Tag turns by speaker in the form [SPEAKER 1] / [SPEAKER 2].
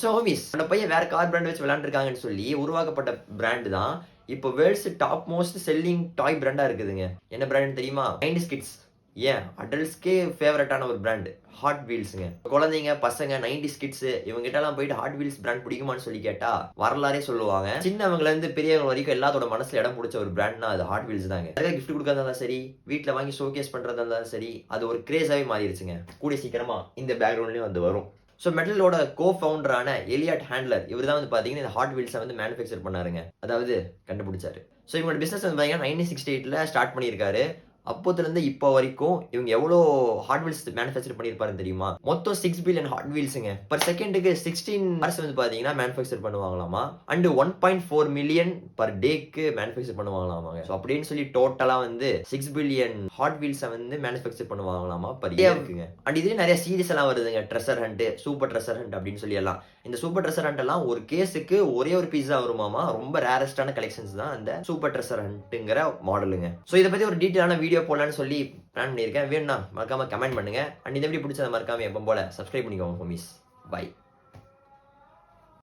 [SPEAKER 1] So homies அந்த பையன் வேற கார் பிராண்ட் வச்சு விளையாண்டுருக்காங்கன்னு சொல்லி உருவாக்கப்பட்ட பிராண்ட் தான் இப்போ வேர்ல்ட்ஸ் டாப் மோஸ்ட் செல்லிங் டாய் பிராண்டா இருக்குதுங்க. என்ன பிராண்ட் தெரியுமா? 90s கிட்ஸ், ஏன் அடல்ட்ஸ்க்கே ஃபேவரட்டான ஒரு பிராண்ட் ஹாட் வீல்ஸுங்க. குழந்தைங்க பசங்க 90s கிட்ஸ் இவங்ககிட்ட எல்லாம் போயிட்டு ஹாட் வீல்ஸ் பிராண்ட் பிடிக்குமான்னு சொல்லி கேட்டா வரலாறே சொல்லுவாங்க. சின்னவங்கல இருந்து பெரியவங்க வரைக்கும் எல்லாத்தோட மனசுல இடம் பிடிச்ச ஒரு பிராண்ட்னா அது ஹாட் வீல்ஸ் தாங்க. நிறைய கிஃப்ட் கொடுக்கறதா இருந்தாலும் சரி, வீட்டுல வாங்கி ஷோகேஸ் பண்றதா இருந்தாலும் சரி, அது ஒரு கிரேஸாவே மாறிடுச்சுங்க. கூடிய சீக்கிரமா இந்த பேக்ரவுண்ட்லயும் வந்து வரும். ஸோ மெட்டலோட கோ ஃபவுண்டரான எலியாட் ஹேண்ட்லர் இவர் தான் வந்து பார்த்தீங்கன்னா இந்த ஹாட் வீல்ஸை வந்து மேனுஃபேக்சர் பண்ணாருங்க, அதாவது கண்டுபிடிச்சாரு. ஸோ இவங்களோட பிஸ்னஸ் வந்து பார்த்தீங்கன்னா 1968 ஸ்டார்ட் பண்ணியிருக்காரு. அப்போதுலேருந்து இப்போ வரைக்கும் இவங்க எவ்வளோ ஹாட் வீல்ஸ் மேனுஃபேக்சர் பண்ணியிருப்பாருன்னு தெரியுமா? மொத்தம் 6 பில்லியன் ஹாட் வீல்ஸுங்க. பர் செகண்டுக்கு 16 ஹார்ஸ் வந்து பார்த்தீங்கன்னா மேனுஃபேக்சர் பண்ணுவாங்களாமா. அண்ட் 1.4 மில்லியன் பர் டேக்கு மேனுஃபேக்சர் பண்ணுவாங்களாமாங்க. ஸோ அப்படின்னு சொல்லி டோட்டலாக வந்து 6 பில்லியன் ஹாட் வீல்ஸை வந்து மேனுஃபேக்சர் பண்ணுவாங்களாமா பர் இயர்க்குங்க. அண்ட் இதுலேயே நிறைய சீரிஸ் எல்லாம் வருதுங்க. Treasure hunt, super treasure hunt அப்படின்னு சொல்லி எல்லாம். இந்த சூப்பர் ட்ரெஷர் ஹண்ட் எல்லாம் ஒரு கேஸுக்கு ஒரே ஒரு பீஸ் தான் வருமாமா. ரொம்ப ரேரஸ்டான கலெக்ஷன்ஸ் தான் அந்த சூப்பர் ட்ரெஷர் ஹண்ட்ங்கிற மாடலுங்க. ஸோ இதை பற்றி ஒரு டீட்டெயிலான வீடியோ போடலான்னு சொல்லி பிளான் பண்ணியிருக்கேன். வேணும்னா மறக்காம கமெண்ட் பண்ணுங்க. அண்ட் இந்த வீடியோ பிடிச்சதை மறக்காம எப்போ போல சப்ஸ்கிரைப் பண்ணிக்கோங்க ஹோமிஸ். பை.